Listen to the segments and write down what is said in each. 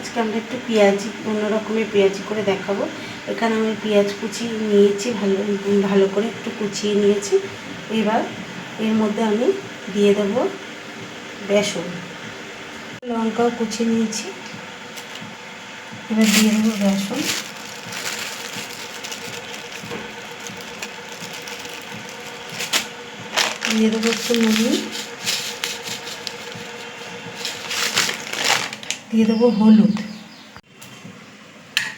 আজকে আমরা একটু পেঁয়াজি অন্য রকমের পেঁয়াজি করে দেখাবো। এখানে আমি পেঁয়াজ কুচি নিয়েছি, ভালো করে একটু কুচিয়ে নিয়েছি। এবার এর মধ্যে আমি দিয়ে দেবো বেসন, লঙ্কাও কুচিয়ে নিয়েছি। এবার দিয়ে দেবো বেসন, দিয়ে দেবো একটু নুন, দিয়ে দেবো হলুদ,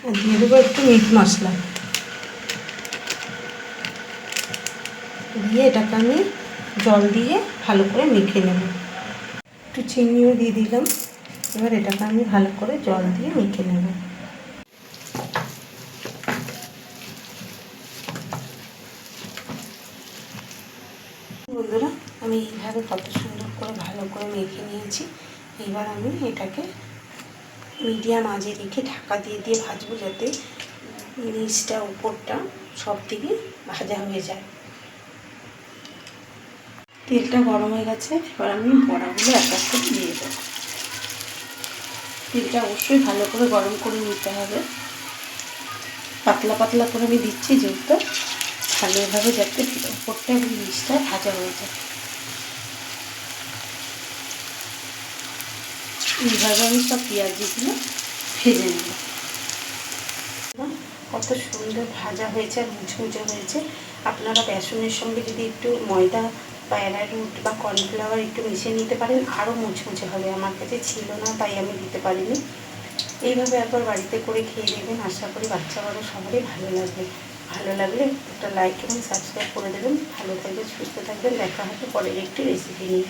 আর দিয়ে দেবো একটু মিট মশলা। দিয়ে এটাকে আমি জল দিয়ে ভালো করে মেখে নেব। একটু চিনিও দিয়ে দিলাম। এবার এটাকে আমি ভালো করে জল দিয়ে মেখে নেব। বন্ধুরা, আমি এইভাবে কত সুন্দর করে ভালো করে মেখে নিয়েছি। এবার আমি এটাকে মিডিয়াম আঁচে রেখে ঢাকা দিয়ে দিয়ে ভাজবো, যাতে নিচটা উপরটা সব দিকে ভাজা হয়ে যায়। তেলটা গরম হয়ে গেছে, এবার আমি বড়াগুলো এক এক করে দিয়ে দেবো। তেলটা অবশ্যই ভালো করে গরম করে নিতে হবে। পাতলা পাতলা করে আমি দিচ্ছি, যেহেতু ভালোভাবে যাতে উপরটা এবং নিচটা ভাজা হয়ে যায়। এইভাবে আমি সব পেঁয়াজিগুলো ভেজে নেব। কত সুন্দর ভাজা হয়েছে আর মুচমুচে হয়েছে। আপনারা বেসনের সঙ্গে যদি একটু ময়দা বা অ্যারারুট বা কর্নফ্লাওয়ার একটু মিশিয়ে নিতে পারেন, আরও মুচমুচে হবে। আমার কাছে ছিল না, তাই আমি দিতে পারিনি। এইভাবে একবার বাড়িতে করে খেয়ে দেবেন, আশা করি বাচ্চা বড়ো সবারই ভালো লাগবে। ভালো লাগলে একটা লাইক এবং সাবস্ক্রাইব করে দেবেন। ভালো থাকবেন, সুস্থ থাকবেন। দেখা হবে পরের একটি রেসিপি নিয়ে।